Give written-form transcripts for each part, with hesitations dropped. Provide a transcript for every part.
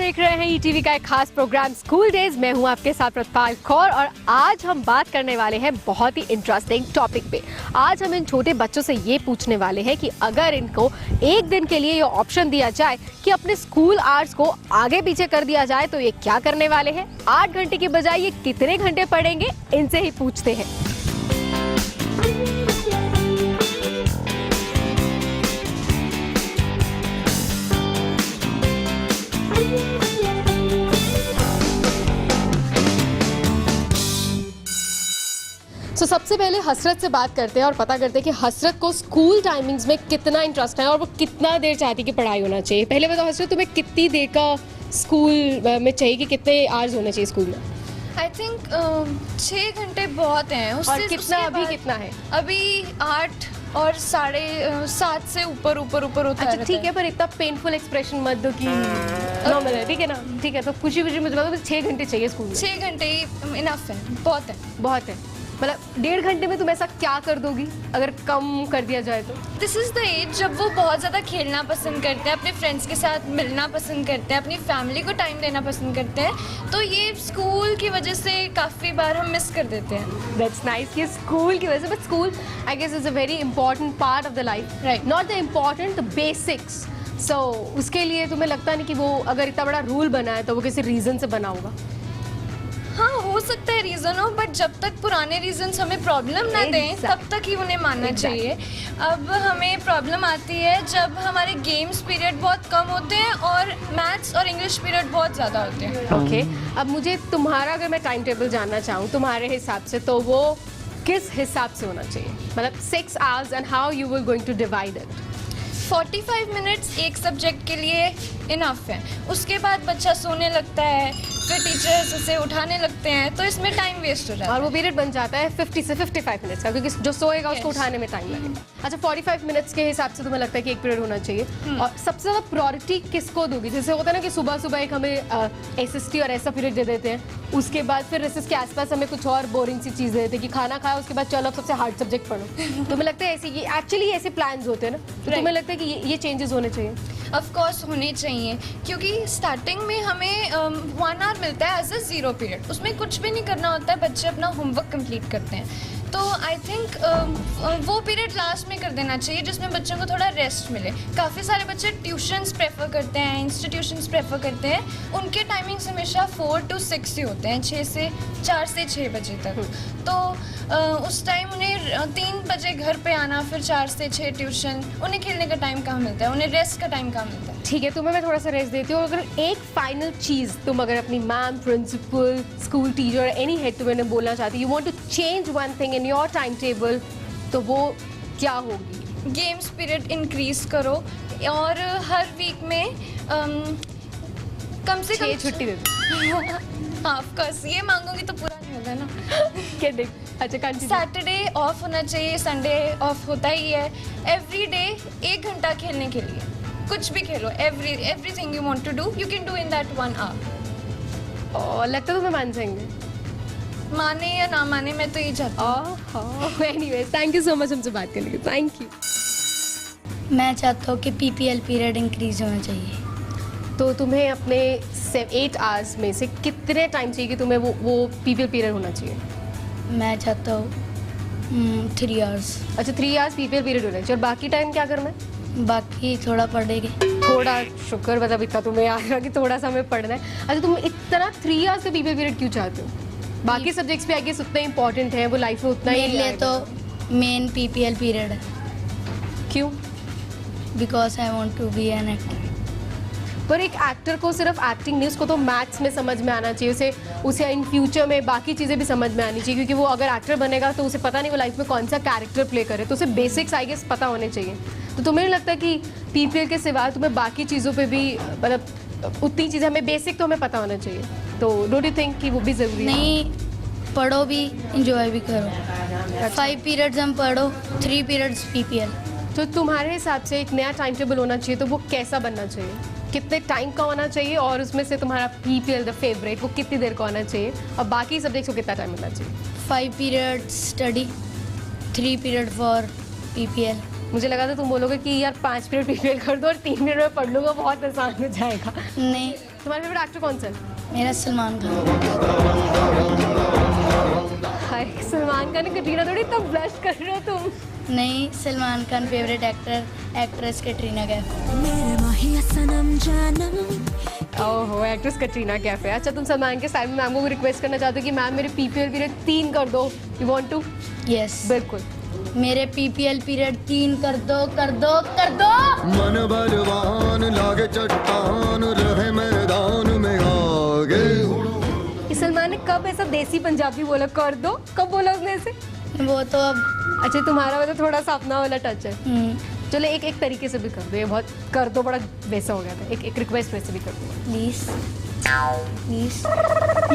देख रहे हैं ईटीवी का एक खास प्रोग्राम स्कूल डेज। मैं हूं आपके साथ प्रतिपाल कौर और आज हम बात करने वाले हैं बहुत ही इंटरेस्टिंग टॉपिक पे। आज हम इन छोटे बच्चों से ये पूछने वाले हैं कि अगर इनको एक दिन के लिए ये ऑप्शन दिया जाए कि अपने स्कूल आवर्स को आगे पीछे कर दिया जाए तो ये क्या करने वाले हैं। 8 घंटे की बजाय ये कितने घंटे पढ़ेंगे, इनसे ही पूछते हैं। तो सबसे पहले हसरत से बात करते हैं और पता करते हैं कि हसरत को स्कूल टाइमिंग्स में कितना इंटरेस्ट है और वो कितना देर चाहती है कि पढ़ाई होना चाहिए। पहले बताओ हसरत, तुम्हें कितनी देर का स्कूल में चाहिए कि कितने आवर्स होने चाहिए स्कूल में? आई थिंक 6 घंटे बहुत हैं। और कितना अभी कितना है? अभी 8 और 7.5 से ऊपर होता है। अच्छा ठीक है, पर इतना पेनफुल एक्सप्रेशन मत दो कि नॉर्मल है, ठीक है ना? ठीक है, तो खुशी खुशी मुझे बताओ 6 घंटे चाहिए स्कूल में। 6 घंटे इनफ है, बहुत है। बहुत है, मतलब 1.5 घंटे में तुम ऐसा क्या कर दोगी अगर कम कर दिया जाए तो? दिस इज़ द एज जब वो बहुत ज़्यादा खेलना पसंद करते हैं, अपने फ्रेंड्स के साथ मिलना पसंद करते हैं, अपनी फैमिली को टाइम देना पसंद करते हैं। तो ये स्कूल की वजह से काफ़ी बार हम मिस कर देते हैं। दैट्स नाइस कि स्कूल की वजह से, but school I guess is a very important part of the life, Right. Not the important, the basics. So उसके लिए तुम्हें लगता नहीं कि वो अगर इतना बड़ा रूल बना है तो वो किसी रीज़न से बना होगा? हाँ, हो सकता है रीज़न हो, बट जब तक पुराने रीजंस हमें प्रॉब्लम ना दें तब तक ही उन्हें मानना चाहिए। अब हमें प्रॉब्लम आती है जब हमारे गेम्स पीरियड बहुत कम होते हैं और मैथ्स और इंग्लिश पीरियड बहुत ज़्यादा होते हैं। ओके, अब मुझे तुम्हारा अगर मैं टाइम टेबल जानना चाहूँ तुम्हारे हिसाब से, तो वो किस हिसाब से होना चाहिए? मतलब 6 hours and how you will going to divide it? 45 minutes एक सब्जेक्ट के लिए इनफ है। उसके बाद बच्चा सोने लगता है, फिर टीचर्स उसे उठाने लगते हैं, तो इसमें टाइम वेस्ट हो जाता है। और वो पीरियड बन जाता है 50 से 55 मिनट्स का, क्योंकि जो सोएगा उसको Yes. उठाने में टाइम लगेगा। अच्छा, 45 मिनट्स के हिसाब से तुम्हें लगता है कि एक पीरियड होना चाहिए। और सबसे ज़्यादा प्रायोरिटी किसको दोगी? जैसे होता है ना कि सुबह सुबह एक हमें एसएसटी और ऐसा पीरियड दे देते हैं, उसके बाद फिर रिसेस के आसपास हमें कुछ और बोरिंग सी चीज़ दे देते हैं कि खाना खाया उसके बाद चलो अब सबसे हार्ड सब्जेक्ट पढ़ो। तुम्हें लगता है ऐसे ये एक्चुअली ऐसे प्लान्स होते हैं ना, तो तुम्हें लगता है कि ये चेंजेस होने चाहिए? ऑफ कोर्स होने चाहिए, क्योंकि स्टार्टिंग में हमें 1 आवर मिलता है एज अ 0 पीरियड। उसमें कुछ भी नहीं करना होता है, बच्चे अपना होमवर्क कंप्लीट करते हैं। तो आई थिंक वो पीरियड लास्ट में कर देना चाहिए जिसमें बच्चों को थोड़ा रेस्ट मिले। काफ़ी सारे बच्चे ट्यूशन्स प्रेफर करते हैं, इंस्टीट्यूशंस प्रेफर करते हैं, उनके टाइमिंग्स हमेशा 4 to 6 ही होते हैं, 4 से 6 बजे तक। तो उस टाइम उन्हें 3 बजे घर पे आना, फिर 4 से 6 ट्यूशन, उन्हें खेलने का टाइम कहाँ मिलता है, उन्हें रेस्ट का टाइम कहाँ मिलता है। ठीक है, तुम्हें मैं थोड़ा सा रेस्ट देती हूँ। अगर एक फाइनल चीज़ तुम अगर अपनी ma'am, principal, school teacher, any head तुम्हें बोलना चाहती, you want to change one thing in your time table, तो वो क्या होगी? गेम्स पीरियड इंक्रीज करो और हर वीक में कम से कम 6 छुट्टी दे दो। हाँ, ऑफ कोर्स ये मांगूंगी तो पूरा नहीं होगा ना। अच्छा, कंटिन्यू। सैटरडे ऑफ होना चाहिए, संडे ऑफ होता ही है। एवरी डे 1 घंटा खेलने के लिए, कुछ भी खेलो, everything you want to do you can do in that 1 hour. और लगता है तुम्हें मान जाएंगे? माने या ना माने, मैं तो ये चाहती हूँ। Anyways, thank you so much हमसे बात करने के लिए। Thank you. मैं चाहता हूँ कि पीपीएल पीरियड इंक्रीज होना चाहिए। तो तुम्हें अपने 8 आवर्स में से कितने टाइम चाहिए कि तुम्हें वो पीपीएल पीरियड होना चाहिए? मैं चाहता हूँ 3 आवर्स। अच्छा, 3 आवर्स पीपीएल पीरियड होना चाहिए और बाकी टाइम क्या करना है? बाकी थोड़ा पढ़ेंगे। थोड़ा, शुक्र, मतलब इतना तुम्हें याद रहा कि थोड़ा सा हमें पढ़ना है। अच्छा, तुम इतना 3 आवर्स का पीपीएल पीरियड क्यों चाहते हो? बाकी सब्जेक्ट्स भी आई गेस उतना इंपॉर्टेंट है, वो लाइफ में उतना ही मेरे लिए तो मेन पीपीएल पीरियड है, क्यों? Because I want to be an actor. पर एक एक्टर को सिर्फ एक्टिंग नहीं, उसको तो मैथ्स में समझ में आना चाहिए, उसे इन फ्यूचर में बाकी चीज़ें भी समझ में आनी चाहिए, क्योंकि वो अगर एक्टर बनेगा तो उसे पता नहीं वो लाइफ में कौन सा कैरेक्टर प्ले करे, तो उसे बेसिक्स आई गेस पता होने चाहिए। तो तुम्हें नहीं लगता कि पीपीएल के सिवा तुम्हें बाकी चीज़ों पे भी, मतलब उतनी चीज़ें हमें बेसिक तो हमें पता होना चाहिए? तो डोंट यू थिंक कि वो भी ज़रूरी है? नहीं, पढ़ो भी, इंजॉय भी करो। 5 पीरियड्स हम पढ़ो, 3 पीरियड्स पीपीएल। तो तुम्हारे हिसाब से एक नया टाइम टेबल होना चाहिए, तो वो कैसा बनना चाहिए? कितने टाइम का होना चाहिए और उसमें से तुम्हारा पीपीएल द फेवरेट वो कितनी देर का होना चाहिए और बाकी सब्जेक्ट्स को कितना टाइम मिलना चाहिए? 5 periods study, 3 period for PPL. मुझे लगा था तुम बोलोगे कि यार 5 पीरियड पीपीएल कर दो और 3 मिनट में पढ़ लूँगा, बहुत आसान हो जाएगा। नहीं, तुम्हारा फेवरेट एक्टर कौन सा है? मेरा सलमान खान। हाय, सलमान खान ने कटरीना थोड़ी तब ब्लश कर रहे हो तुम। नहीं, सलमान खान फेवरेट एक्ट्रेस कैटरीना कैफ। ओहो, एक्ट्रेस कटरीना कैफ है। अच्छा, तुम सलमान के साइड में मैम को रिक्वेस्ट करना चाहते हो कि मैम मेरे पीपीएल पीरियड 3 कर दो, यू वांट टू? यस, बिल्कुल। मेरे पीपीएल पीरियड 3 कर दो कर दो कर दो। मन बलवान लागे चट्टान रहे मैदान में आगे। कि सलमान ने कब ऐसा देसी पंजाबी बोला कर दो? कब बोला उसने ऐसे? वो तो अब अच्छा, तुम्हारा मतलब थोड़ा सा अपना वाला टच है। चलो एक तरीके से भी कर दो, ये बहुत कर दो बड़ा वैसा हो गया था। एक रिक्वेस्ट वैसे भी कर दो प्लीज प्लीज।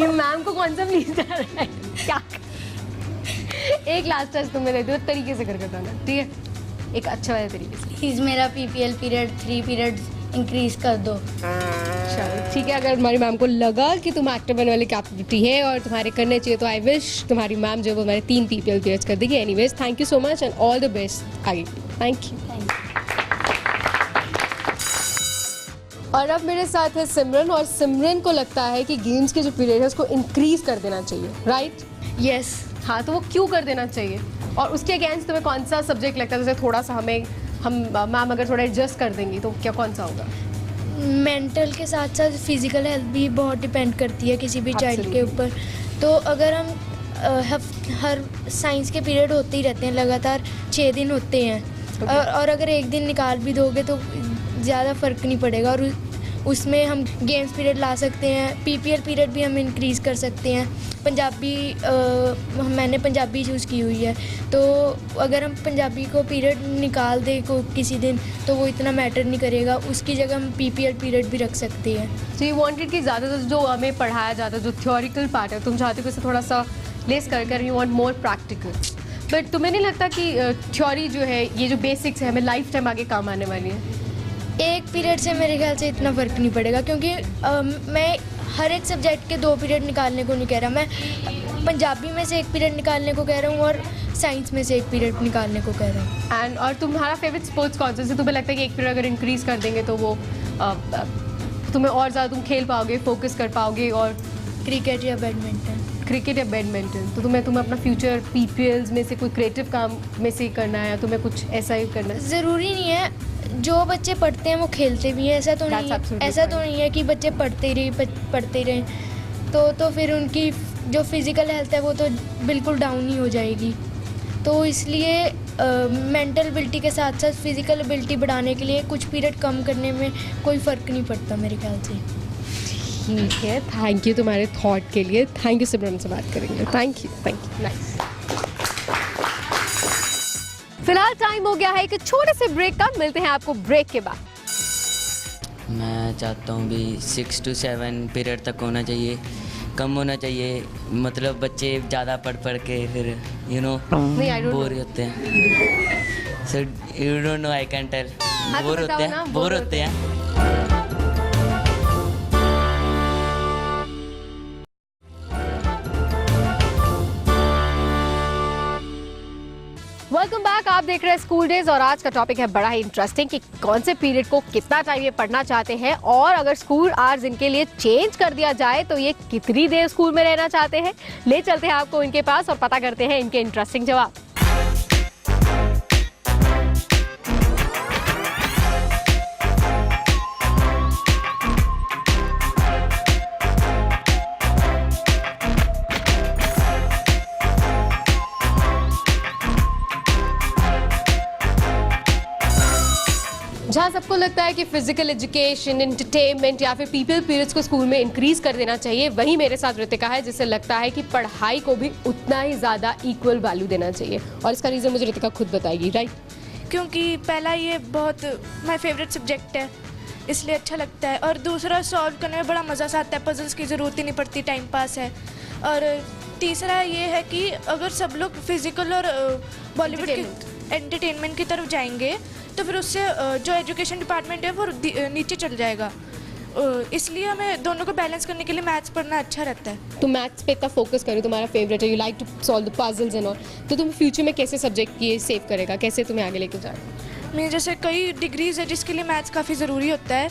ये मैम को कौन सा प्लीज कर रहा है क्या? एक लास्ट टच तुम्हें दे दो, तरीके से करके बताना, ठीक है? एक अच्छा वाला तरीके से। प्लीज मेरा पीपीएल पीरियड 3 पीरियड इंक्रीज कर दो। चलो ठीक है, अगर तुम्हारी मैम को लगा कि तुम एक्टर बनने वाली कैपेबिलिटी है और तुम्हारे करने चाहिए तो आई विश तुम्हारी मैम जो है वो हमारे 3 पीपीएल पीरियड्स कर देगी। Anyways, thank you so much and all the best आगे। Thank you. और अब मेरे साथ है सिमरन, और सिमरन को लगता है कि गेम्स के जो पीरियड है उसको इंक्रीज कर देना चाहिए, राइट? यस। हाँ, तो वो क्यों कर देना चाहिए और उसके अगेंस्ट तुम्हें कौन सा सब्जेक्ट लगता है जैसे थोड़ा सा हम मैम अगर थोड़ा एडजस्ट कर देंगी तो क्या कौन सा होगा? मेंटल के साथ साथ फिजिकल हेल्थ भी बहुत डिपेंड करती है किसी भी चाइल्ड के ऊपर। तो अगर हम हर साइंस के पीरियड होते ही रहते हैं, लगातार 6 दिन होते हैं और अगर एक दिन निकाल भी दोगे तो ज़्यादा फ़र्क नहीं पड़ेगा और उसमें हम गेम्स पीरियड ला सकते हैं। पीपीएल पीरियड भी हम इंक्रीज़ कर सकते हैं। पंजाबी मैंने पंजाबी चूज़ की हुई है, तो अगर हम पंजाबी को पीरियड निकाल दें को किसी दिन तो वो इतना मैटर नहीं करेगा, उसकी जगह हम पीपीएल पीरियड भी रख सकते हैं। तो यू वांटेड कि ज़्यादातर जो हमें पढ़ाया जाता है जो थ्योरिकल पार्ट है तुम चाहते हो कि थोड़ा सा लेस कर you want more practical. But तुम्हें नहीं लगता कि थ्योरी जो है ये जो बेसिक्स है हमें लाइफ टाइम आगे काम आने वाली है? एक पीरियड से मेरे ख्याल से इतना फ़र्क नहीं पड़ेगा, क्योंकि मैं हर एक सब्जेक्ट के 2 पीरियड निकालने को नहीं कह रहा, मैं पंजाबी में से 1 पीरियड निकालने को कह रहा हूँ और साइंस में से 1 पीरियड निकालने को कह रहा हूँ। एंड और तुम्हारा फेवरेट स्पोर्ट्स कौन सा है? तुम्हें लगता है कि 1 पीरियड अगर इंक्रीज़ कर देंगे तो वो तुम्हें और ज़्यादा तुम खेल पाओगे, फोकस कर पाओगे? और क्रिकेट या बैडमिंटन? क्रिकेट या बैडमिंटन। तो तुम्हें अपना फ्यूचर पीपीएल्स में से कोई क्रिएटिव काम में से करना है या तुम्हें कुछ ऐसा ही करना है? ज़रूरी नहीं है, जो बच्चे पढ़ते हैं वो खेलते भी हैं। ऐसा तो नहीं है कि बच्चे पढ़ते ही रहें तो फिर उनकी जो फिज़िकल हेल्थ है वो तो बिल्कुल डाउन ही हो जाएगी। तो इसलिए मेंटल एबिलिटी के साथ साथ फिज़िकल एबिलिटी बढ़ाने के लिए कुछ पीरियड कम करने में कोई फ़र्क नहीं पड़ता मेरे ख्याल से। ठीक है, थैंक यू तुम्हारे थॉट के लिए। थैंक यू सिमरन से बात करेंगे। Thank you nice. फिलहाल टाइम हो गया है एक छोटे से ब्रेक का, मिलते हैं आपको ब्रेक के बाद। मैं चाहता हूँ भी 6 to 7 पीरियड तक होना चाहिए, कम होना चाहिए। मतलब बच्चे ज़्यादा पढ़ के फिर नहीं, I don't बोर know. होते हैं। So you don't know, I can tell. हाँ, तो बोर बताओ होते ना, हैं, बोर बोर होते हैं। वेलकम बैक, आप देख रहे हैं स्कूल डेज और आज का टॉपिक है बड़ा ही इंटरेस्टिंग कि कौन से पीरियड को कितना टाइम ये पढ़ना चाहते हैं और अगर स्कूल आवर्स इनके लिए चेंज कर दिया जाए तो ये कितनी देर स्कूल में रहना चाहते हैं। ले चलते हैं आपको इनके पास और पता करते हैं इनके इंटरेस्टिंग जवाब। जहाँ सबको लगता है कि फिजिकल एजुकेशन, एंटरटेनमेंट या फिर पीपल पीरियड्स को स्कूल में इंक्रीज कर देना चाहिए, वहीं मेरे साथ रितिका है जिसे लगता है कि पढ़ाई को भी उतना ही ज़्यादा इक्वल वैल्यू देना चाहिए। और इसका रीज़न मुझे रितिका खुद बताएगी, राइट? क्योंकि पहला ये बहुत माय फेवरेट सब्जेक्ट है इसलिए अच्छा लगता है, और दूसरा सॉल्व करने में बड़ा मज़ा सा आता है, पजल्स की ज़रूरत ही नहीं पड़ती, टाइम पास है। और तीसरा ये है कि अगर सब लोग फिज़िकल और बॉलीवुड के एंटरटेनमेंट की तरफ जाएंगे तो फिर उससे जो एजुकेशन डिपार्टमेंट है वो नीचे चल जाएगा। इसलिए हमें दोनों को बैलेंस करने के लिए मैथ्स पढ़ना अच्छा रहता है। तो मैथ्स पे इतना फोकस करो, तुम्हारा फेवरेट है, you like to solve the puzzles and all, तो तुम फ्यूचर में कैसे सब्जेक्ट ये सेव करेगा, कैसे तुम्हें आगे लेके जाएगा? मेरे जैसे कई डिग्रीज़ है जिसके लिए मैथ्स काफ़ी ज़रूरी होता है,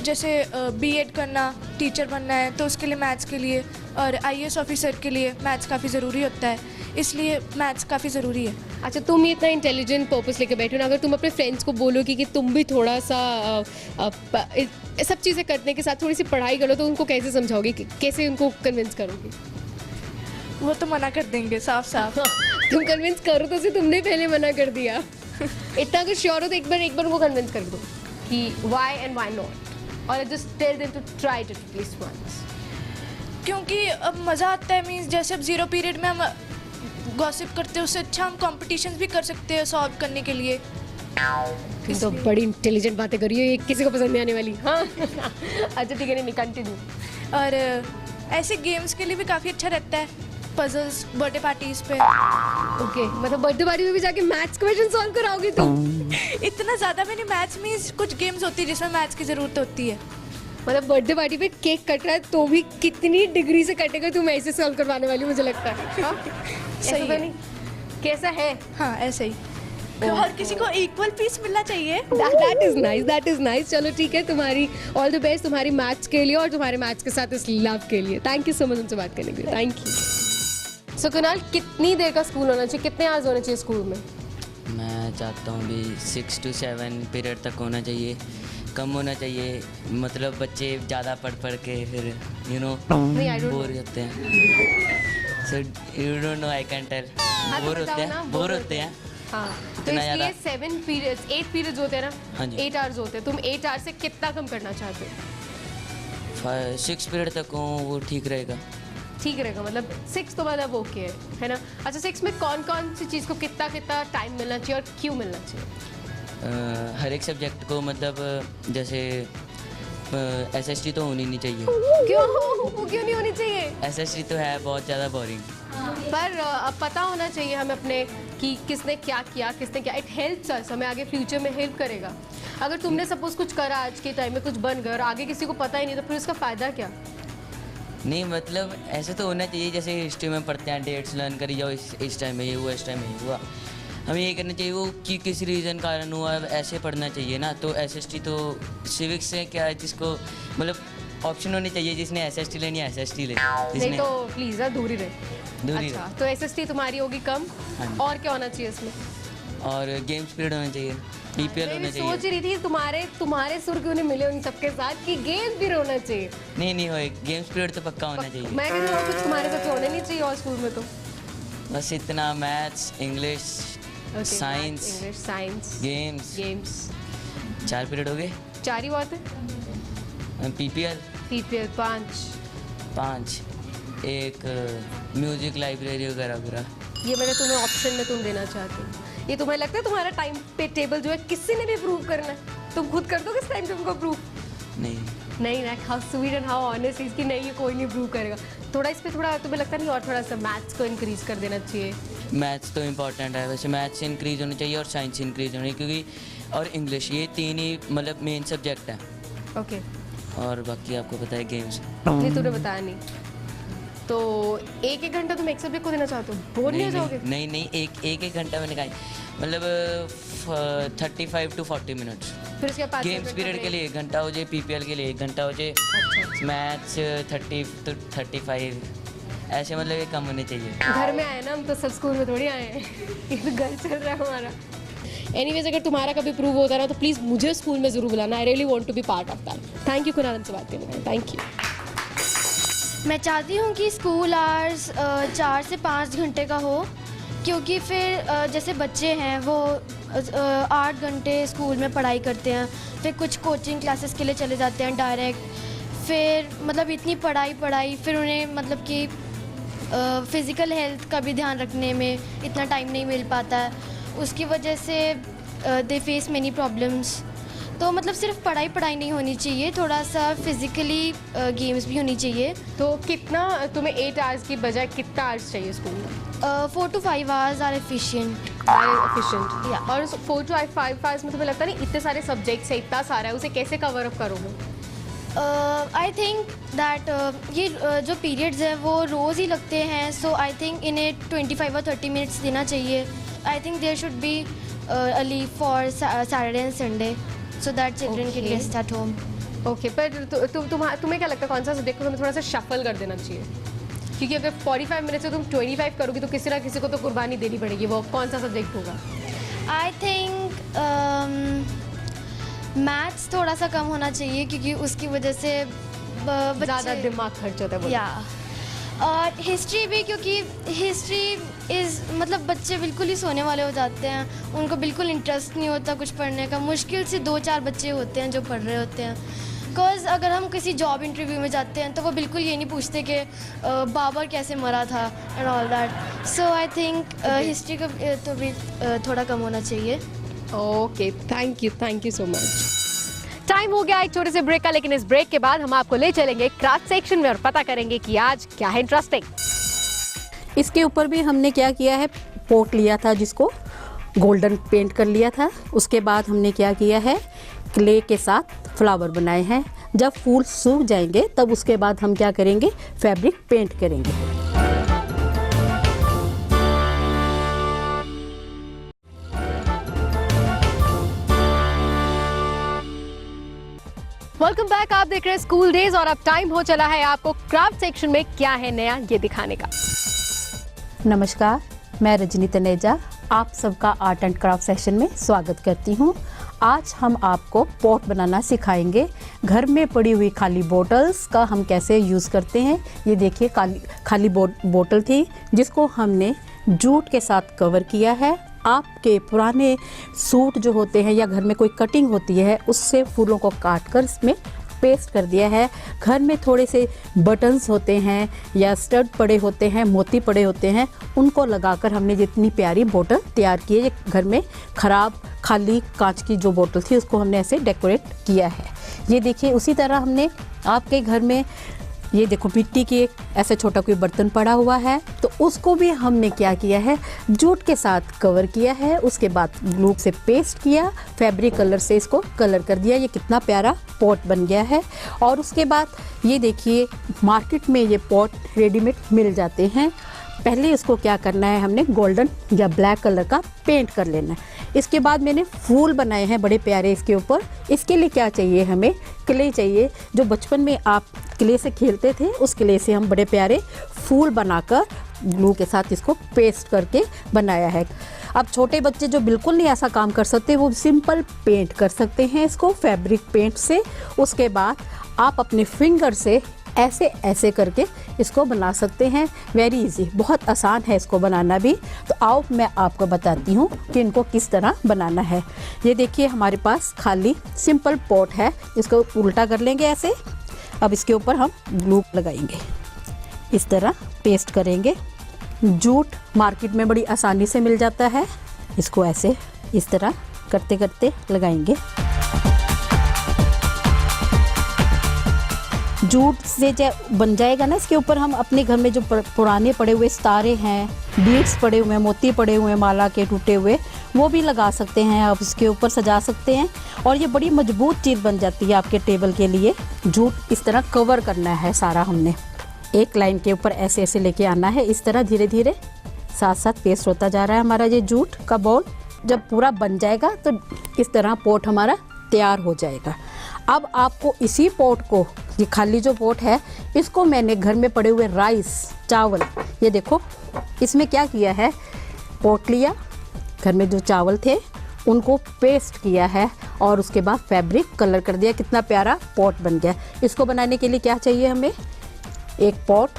जैसे बीएड करना, टीचर बनना है तो उसके लिए मैथ्स के लिए, और आईएएस ऑफिसर के लिए मैथ्स काफ़ी ज़रूरी होता है, इसलिए मैथ्स काफ़ी ज़रूरी है। अच्छा, तुम ये इतना इंटेलिजेंट पर्पस लेके बैठे हो ना, अगर तुम अपने फ्रेंड्स को बोलोगे कि तुम भी थोड़ा सा सब चीज़ें करने के साथ थोड़ी सी पढ़ाई करो, तो उनको कैसे समझाओगे, कैसे उनको कन्विंस करोगे? वो तो मना कर देंगे साफ साफ। तुम कन्विंस करो तो तुमने पहले मना कर दिया। इतना अगर श्योर हो तो एक बार उनको कन्विंस कर दो कि why and why not, और just tell them to try it at least once. क्योंकि अब मज़ा आता है, मीन्स जैसे अब 0 पीरियड में हम गॉसिप करते हैं, उससे अच्छा हम कॉम्पिटिशन भी कर सकते हैं सॉल्व करने के लिए। तुम तो बड़ी इंटेलिजेंट बातें कर रही हो, ये किसी को पसंद नहीं आने वाली। हाँ अच्छा ठीक है, नहीं कंटिन्यू। और ऐसे गेम्स के लिए भी काफ़ी अच्छा रहता है, पजल्स बर्थडे पार्टीज पे। ओके, मतलब बर्थडे पार्टी में भी जाके मैथ्स क्वेश्चन सॉल्व कराओगे तुम? इतना ज़्यादा मैंने मैथ्स में कुछ गेम्स होती है जिसमें मैथ्स की ज़रूरत होती है। मतलब बर्थडे पार्टी पे केक कट रहा है तो भी कितनी डिग्री से कटेगा, तुम ऐसे सॉल्व करवाने वाली मुझे लगता है। हाँ? सही ऐसा तो है। नहीं, कैसा है? हाँ ऐसे ही, हर किसी को इक्वल पीस मिलना चाहिए। That is nice, that is nice। चलो ठीक है, तुम्हारी ऑल द बेस्ट तुम्हारी मैथ्स के लिए और तुम्हारे मैथ्स के साथ इस लव के लिए। थैंक यू सो मच हमसे बात करने के लिए, थैंक यू। सो कुणाल, कितनी देर का स्कूल होना चाहिए, कितने आवर्स होने चाहिए स्कूल में? मैं चाहता हूँ भी 6 to 7 पीरियड तक होना चाहिए, कम होना चाहिए। मतलब बच्चे ज़्यादा पढ़ के फिर नहीं, I don't बोर know. होते हैं। So you don't know, I can tell. हाँ, तो बोर बताओ होते ना, हैं, बोर बोर होते होते हैं। हाँ, तो इतना इसलिए ज़्यादा। 7 पीरियड्स 8 पीरियड्स होते हैं ना? हाँ जी। 8 आवर्स होते हैं, तुम 8 आवर्स से कितना कम करना चाहते हो? 6 पीरियड तक हो वो ठीक रहेगा। ठीक रहेगा, मतलब 6 तो मतलब ओके है ना? अच्छा, 6 में कौन कौन सी चीज़ को कितना कितना टाइम मिलना चाहिए और क्यों मिलना चाहिए? हर एक सब्जेक्ट को, मतलब जैसे एसएसटी तो होनी नहीं चाहिए। क्यों, वो क्यों नहीं होनी चाहिए? एसएसटी तो है बहुत ज़्यादा बोरिंग। पर अब पता होना चाहिए हमें अपने कि किसने क्या किया, किसने क्या। इट हेल्प्स अस, हमें आगे फ्यूचर में हेल्प करेगा। अगर तुमने सपोज कुछ करा आज के टाइम में, कुछ बन गया और आगे किसी को पता ही नहीं, तो फिर उसका फ़ायदा क्या? नहीं, मतलब ऐसे तो होना चाहिए, जैसे हिस्ट्री में पढ़ते हैं, डेट्स लर्न करी जाओ, इस टाइम में ये हुआ, इस टाइम में ये हुआ। हमें ये करना चाहिए वो कि किस रीज़न कारण हुआ, ऐसे पढ़ना चाहिए ना। तो एसएसटी तो सिविक्स से क्या है, जिसको मतलब ऑप्शन होने चाहिए, जिसने एसएसटी लेनी है एसएसटी ले, नहीं जिसने तो प्लीज़ दूर ही रहे। दूर ही अच्छा, तो एसएसटी तुम्हारी होगी कम, हाँ जी। और क्या होना चाहिए इसमें? और गेम्स पीरियड होना चाहिए, पीपीएल मैं होना भी सोच चाहिए। रही थी तुम्हारे सुर क्यों नहीं मिले उन सबके साथ कि गेम्स भी होना चाहिए। नहीं होए, गेम्स पीरियड तो पक्का होना चाहिए। मैं कह रही हूँ और कुछ तुम्हारे साथ होने नहीं चाहिए और स्कूल में तो? बस इतना, maths, English, science, English, science, games, games. 4 period हो गए। 4 ही बहुत है। PPL PPL 5। 5, एक म्यूजिक लाइब्रेरी वगैरह वगैरह। ये मैंने तुम्हें ऑप्शन में तुम देना चाहती हूँ। ये तुम्हें लगता है तुम्हारा टाइम पे टेबल जो है किसी ने भी प्रूव करना है? तुम खुद कर दो किस टाइम तुमको प्रूव? नहीं, नहीं ना, how sweet and how honest इसकी, नहीं ये कोई नहीं प्रूव करेगा। थोड़ा इस पे थोड़ा तुम्हें लगता नहीं और थोड़ा सा मैथ्स को इंक्रीज कर देना चाहिए? मैथ्स तो इम्पॉर्टेंट है वैसे, मैथ्स इंक्रीज होनी चाहिए और साइंस इंक्रीज होनी चाहिए, क्योंकि और इंग्लिश, ये 3 ही मतलब मेन सब्जेक्ट है। ओके, और बाकी आपको पता है गेम्स। ये तूने बताया नहीं। तो 1-1 घंटा तुम एक सब्जेक्ट को देना चाहते हो? बोर नहीं हो जाओगे? नहीं, एक घंटा मैंने कहा, मतलब 35 to 40 मिनट्स। फिर उसके बाद गेम्स पीरियड के लिए 1 घंटा हो जाए, पीपीएल के लिए 1 घंटा हो जाए, मैथ्स 30 to 35, ऐसे मतलब ये कम होने चाहिए। घर में आए ना हम, तो सब स्कूल में थोड़ी आए हैं। ये तो घर चल रहा है हमारा। एनीवेज, अगर तुम्हारा कभी प्रूव होता है ना, तो प्लीज़ मुझे स्कूल में ज़रूर बुलाना। I really want to be part of that. Thank you Kunal हमसे बात करने के लिए, थैंक यू। मैं चाहती हूँ कि स्कूल आवर्स 4 से 5 घंटे का हो, क्योंकि फिर जैसे बच्चे हैं वो 8 घंटे स्कूल में पढ़ाई करते हैं, फिर कुछ कोचिंग क्लासेस के लिए चले जाते हैं डायरेक्ट, फिर मतलब इतनी पढ़ाई फिर उन्हें मतलब कि फ़िज़िकल हेल्थ का भी ध्यान रखने में इतना टाइम नहीं मिल पाता है, उसकी वजह से दे फेस मेनी प्रॉब्लम्स। तो मतलब सिर्फ पढ़ाई नहीं होनी चाहिए, थोड़ा सा फिजिकली गेम्स भी होनी चाहिए। तो कितना तुम्हें 8 आवर्स की बजाय कितना आवर्स चाहिए स्कूल में? 4 to 5 hours are efficient. Efficient, Yeah. और 4 to 5 आवर्स में तुम्हें लगता नहीं इतने सारे सब्जेक्ट्स है, इतना सारा है, उसे कैसे कवर अप करोगे? आई थिंक दैट ये जो पीरियड्स हैं वो रोज़ ही लगते हैं, सो आई थिंक इन्हें 25 or 30 मिनट्स देना चाहिए। I think there should be a leave for Saturday and Sunday, so that children can Okay. rest at home. Okay पर तुम्हें क्या लगता है कौन सा सब्जेक्ट को हमें थोड़ा सा शफल कर देना चाहिए? क्योंकि अगर 45 मिनट से तुम 25 करोगी तो किसी ना किसी को तो कुर्बानी देनी पड़ेगी। वो कौन सा सब्जेक्ट होगा? आई थिंक मैथ्स थोड़ा सा कम होना चाहिए क्योंकि उसकी वजह से ज़्यादा दिमाग खर्च होता है वो। या और हिस्ट्री भी, क्योंकि हिस्ट्री मतलब बच्चे बिल्कुल ही सोने वाले हो जाते हैं, उनको बिल्कुल इंटरेस्ट नहीं होता कुछ पढ़ने का। मुश्किल से 2-4 बच्चे होते हैं जो पढ़ रहे होते हैं। बिकॉज अगर हम किसी जॉब इंटरव्यू में जाते हैं तो वो बिल्कुल ये नहीं पूछते कि बाबर कैसे मरा था and all that. So I think history का तो भी थोड़ा कम होना चाहिए। Okay, thank you so much. Time हो गया एक छोटे से ब्रेक का, लेकिन इस ब्रेक के बाद हम आपको ले चलेंगे क्राफ्ट सेक्शन में और पता करेंगे कि आज क्या है इंटरेस्टिंग। इसके ऊपर भी हमने क्या किया है, पोट लिया था जिसको गोल्डन पेंट कर लिया था। उसके बाद हमने क्या किया है, क्ले के साथ फ्लावर बनाए हैं। जब फूल सूख जाएंगे तब उसके बाद हम क्या करेंगे, फैब्रिक पेंट करेंगे। वेलकम बैक, आप देख रहे हैं स्कूल डेज और अब टाइम हो चला है आपको क्राफ्ट सेक्शन में क्या है नया ये दिखाने का। नमस्कार, मैं रजनी तनेजा आप सबका आर्ट एंड क्राफ्ट सेक्शन में स्वागत करती हूँ। आज हम आपको पॉट बनाना सिखाएंगे। घर में पड़ी हुई खाली बोतल्स का हम कैसे यूज़ करते हैं। ये देखिए खाली बोतल थी जिसको हमने जूट के साथ कवर किया है। आपके पुराने सूट जो होते हैं या घर में कोई कटिंग होती है उससे फूलों को काट कर इसमें पेस्ट कर दिया है। घर में थोड़े से बटन्स होते हैं या स्टड पड़े होते हैं, मोती पड़े होते हैं, उनको लगाकर हमने जितनी प्यारी बोतल तैयार की है। ये घर में ख़राब खाली कांच की जो बोतल थी उसको हमने ऐसे डेकोरेट किया है। ये देखिए, उसी तरह हमने आपके घर में ये देखो मिट्टी की एक ऐसा छोटा कोई बर्तन पड़ा हुआ है तो उसको भी हमने क्या किया है, जूट के साथ कवर किया है। उसके बाद ग्लू से पेस्ट किया, फैब्रिक कलर से इसको कलर कर दिया। ये कितना प्यारा पॉट बन गया है। और उसके बाद ये देखिए, मार्केट में ये पॉट रेडीमेड मिल जाते हैं। पहले इसको क्या करना है, हमने गोल्डन या ब्लैक कलर का पेंट कर लेना है। इसके बाद मैंने फूल बनाए हैं बड़े प्यारे इसके ऊपर। इसके लिए क्या चाहिए, हमें क्ले चाहिए। जो बचपन में आप क्ले से खेलते थे उस क्ले से हम बड़े प्यारे फूल बनाकर ग्लू के साथ इसको पेस्ट करके बनाया है। अब छोटे बच्चे जो बिल्कुल नहीं ऐसा काम कर सकते वो सिंपल पेंट कर सकते हैं इसको फैब्रिक पेंट से। उसके बाद आप अपने फिंगर से ऐसे ऐसे करके इसको बना सकते हैं। वेरी इजी, बहुत आसान है इसको बनाना भी। तो आओ मैं आपको बताती हूँ कि इनको किस तरह बनाना है। ये देखिए, हमारे पास खाली सिंपल पॉट है, इसको उल्टा कर लेंगे ऐसे। अब इसके ऊपर हम ग्लू लगाएंगे, इस तरह पेस्ट करेंगे। जूट मार्केट में बड़ी आसानी से मिल जाता है, इसको ऐसे इस तरह करते करते लगाएंगे। जूट से बन जाएगा ना, इसके ऊपर हम अपने घर में जो पुराने पड़े हुए सितारे हैं, बीड्स पड़े हुए हैं, मोती पड़े हुए हैं, माला के टूटे हुए, वो भी लगा सकते हैं। आप इसके ऊपर सजा सकते हैं और ये बड़ी मजबूत चीज़ बन जाती है आपके टेबल के लिए। जूट इस तरह कवर करना है सारा, हमने एक लाइन के ऊपर ऐसे ऐसे लेके आना है। इस तरह धीरे धीरे साथ साथ पेस्ट होता जा रहा है हमारा ये जूट का बॉल। जब पूरा बन जाएगा तो इस तरह पॉट हमारा तैयार हो जाएगा। अब आपको इसी पॉट को, ये खाली जो पॉट है, इसको मैंने घर में पड़े हुए राइस चावल, ये देखो इसमें क्या किया है, पॉट लिया, घर में जो चावल थे उनको पेस्ट किया है और उसके बाद फैब्रिक कलर कर दिया। कितना प्यारा पॉट बन गया। इसको बनाने के लिए क्या चाहिए हमें, एक पॉट।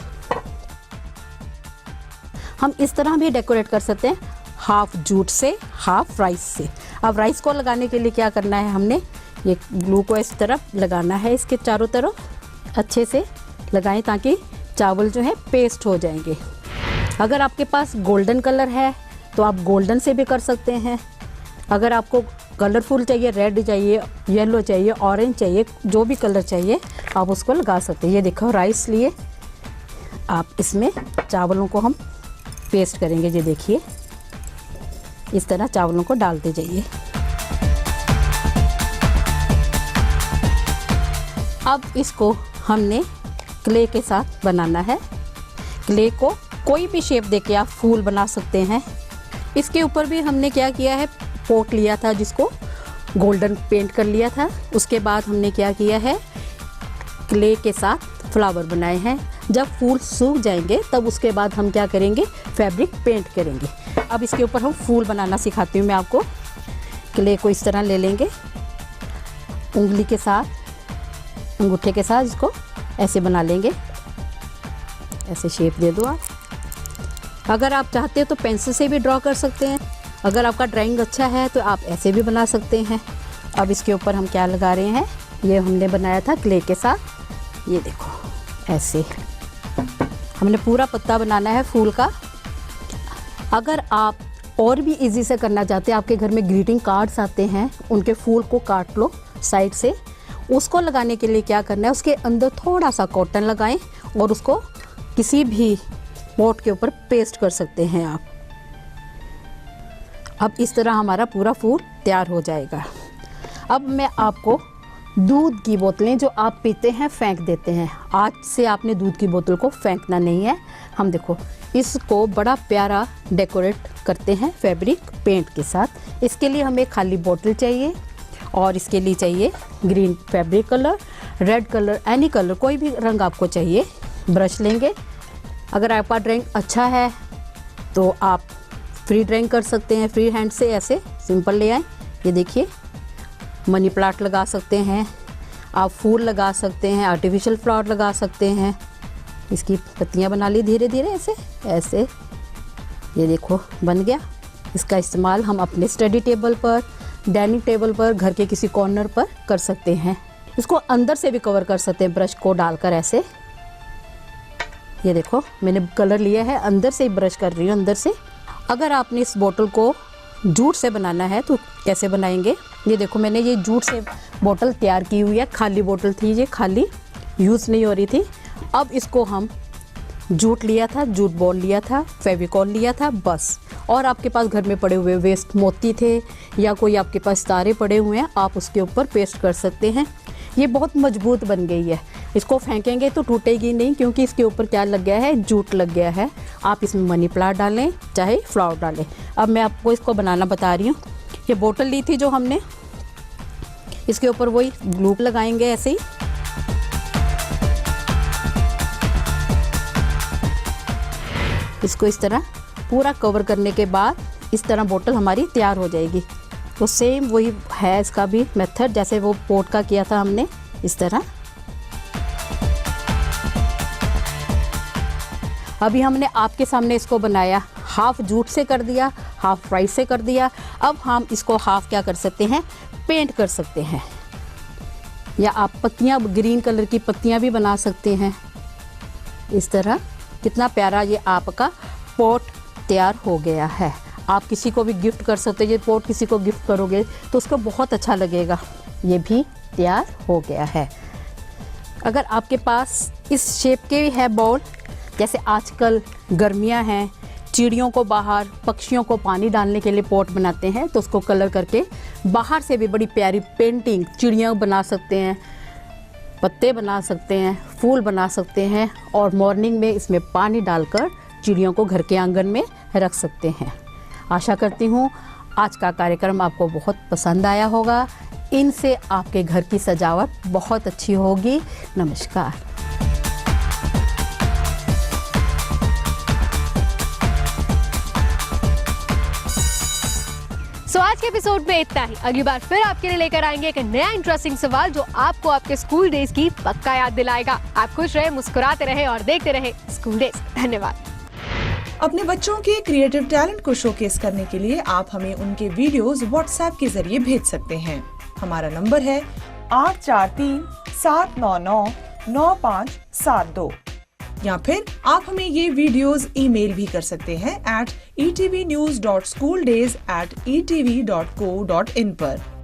हम इस तरह भी डेकोरेट कर सकते हैं, हाफ जूट से हाफ राइस से। अब राइस को लगाने के लिए क्या करना है, हमने ये ग्लू को इस तरफ लगाना है, इसके चारों तरफ अच्छे से लगाएं ताकि चावल जो है पेस्ट हो जाएंगे। अगर आपके पास गोल्डन कलर है तो आप गोल्डन से भी कर सकते हैं। अगर आपको कलरफुल चाहिए, रेड चाहिए, येलो चाहिए, ऑरेंज चाहिए, जो भी कलर चाहिए आप उसको लगा सकते हैं। ये देखो राइस लिए, आप इसमें चावलों को हम पेस्ट करेंगे। ये देखिए, इस तरह चावलों को डालते जाइए। अब इसको हमने क्ले के साथ बनाना है। क्ले को कोई भी शेप देके आप फूल बना सकते हैं। इसके ऊपर भी हमने क्या किया है, पॉट लिया था जिसको गोल्डन पेंट कर लिया था। उसके बाद हमने क्या किया है, क्ले के साथ फ्लावर बनाए हैं। जब फूल सूख जाएंगे तब उसके बाद हम क्या करेंगे, फैब्रिक पेंट करेंगे। अब इसके ऊपर हम फूल बनाना सिखाती हूँ मैं आपको। क्ले को इस तरह ले लेंगे, उंगली के साथ, अंगूठे के साथ इसको ऐसे बना लेंगे। ऐसे शेप दे दो आप। अगर आप चाहते हो तो पेंसिल से भी ड्रॉ कर सकते हैं। अगर आपका ड्राइंग अच्छा है तो आप ऐसे भी बना सकते हैं। अब इसके ऊपर हम क्या लगा रहे हैं, ये हमने बनाया था क्ले के साथ। ये देखो ऐसे हमने पूरा पत्ता बनाना है फूल का। अगर आप और भी इजी से करना चाहते हैं, आपके घर में ग्रीटिंग कार्ड्स आते हैं, उनके फूल को काट लो साइड से। उसको लगाने के लिए क्या करना है, उसके अंदर थोड़ा सा कॉटन लगाएं और उसको किसी भी पॉट के ऊपर पेस्ट कर सकते हैं आप। अब इस तरह हमारा पूरा फूल तैयार हो जाएगा। अब मैं आपको दूध की बोतलें जो आप पीते हैं फेंक देते हैं, आज से आपने दूध की बोतल को फेंकना नहीं है। हम देखो इसको बड़ा प्यारा डेकोरेट करते हैं फैब्रिक पेंट के साथ। इसके लिए हमें खाली बोतल चाहिए और इसके लिए चाहिए green fabric colour, red colour, any colour, कोई भी रंग आपको चाहिए। ब्रश लेंगे। अगर आपका ड्राइंग अच्छा है तो आप फ्री ड्राइंग कर सकते हैं, फ्री हैंड से ऐसे सिंपल ले आएँ। ये देखिए मनी प्लांट लगा सकते हैं आप, फूल लगा सकते हैं, आर्टिफिशियल फ्लावर लगा सकते हैं। इसकी पत्तियां बना ली धीरे धीरे ऐसे ऐसे। ये देखो बन गया। इसका इस्तेमाल हम अपने स्टडी टेबल पर, डाइनिंग टेबल पर, घर के किसी कॉर्नर पर कर सकते हैं। इसको अंदर से भी कवर कर सकते हैं ब्रश को डालकर ऐसे। ये देखो मैंने कलर लिया है, अंदर से ही ब्रश कर रही हूँ, अंदर से। अगर आपने इस बोतल को जूट से बनाना है तो कैसे बनाएंगे, ये देखो मैंने ये जूट से बोतल तैयार की हुई है। खाली बोतल थी ये, खाली यूज़ नहीं हो रही थी। अब इसको हम जूट लिया था, जूट बॉल लिया था, फेविकॉल लिया था बस। और आपके पास घर में पड़े हुए वेस्ट मोती थे या कोई आपके पास तारे पड़े हुए हैं, आप उसके ऊपर पेस्ट कर सकते हैं। ये बहुत मजबूत बन गई है। इसको फेंकेंगे तो टूटेगी नहीं क्योंकि इसके ऊपर क्या लग गया है, जूट लग गया है। आप इसमें मनी प्लांट डालें चाहे फ्लावर डालें। अब मैं आपको इसको बनाना बता रही हूँ। ये बोतल ली थी जो हमने, इसके ऊपर वही ग्लू लगाएंगे ऐसे ही। इसको इस तरह पूरा कवर करने के बाद इस तरह बोतल हमारी तैयार हो जाएगी। तो सेम वही है इसका भी मेथड जैसे वो पोट का किया था हमने, इस तरह। अभी हमने आपके सामने इसको बनाया, हाफ जूट से कर दिया, हाफ राइस से कर दिया। अब हम इसको हाफ क्या कर सकते हैं, पेंट कर सकते हैं। या आप पत्तियां, ग्रीन कलर की पत्तियां भी बना सकते हैं इस तरह। कितना प्यारा ये आपका पॉट तैयार हो गया है। आप किसी को भी गिफ्ट कर सकते हैं। ये पॉट किसी को गिफ्ट करोगे तो उसको बहुत अच्छा लगेगा। ये भी तैयार हो गया है। अगर आपके पास इस शेप के भी है बॉल, जैसे आजकल गर्मियां हैं, चिड़ियों को बाहर, पक्षियों को पानी डालने के लिए पॉट बनाते हैं, तो उसको कलर करके बाहर से भी बड़ी प्यारी पेंटिंग, चिड़ियाँ बना सकते हैं, पत्ते बना सकते हैं, फूल बना सकते हैं। और मॉर्निंग में इसमें पानी डालकर चिड़ियों को घर के आंगन में रख सकते हैं। आशा करती हूँ आज का कार्यक्रम आपको बहुत पसंद आया होगा। इनसे आपके घर की सजावट बहुत अच्छी होगी। नमस्कार। सो आज के एपिसोड में इतना ही। अगली बार फिर आपके लिए लेकर आएंगे एक नया इंटरेस्टिंग सवाल जो आपको आपके स्कूल डेज की पक्का याद दिलाएगा। आप खुश रहे, मुस्कुराते रहे और देखते रहे स्कूल डेज। धन्यवाद। अपने बच्चों के क्रिएटिव टैलेंट को शोकेस करने के लिए आप हमें उनके वीडियोस व्हाट्सएप के जरिए भेज सकते हैं। हमारा नंबर है 8437999572। या फिर आप हमें ये वीडियोस ईमेल भी कर सकते हैं at etvnews.schooldays@etv.co.in पर।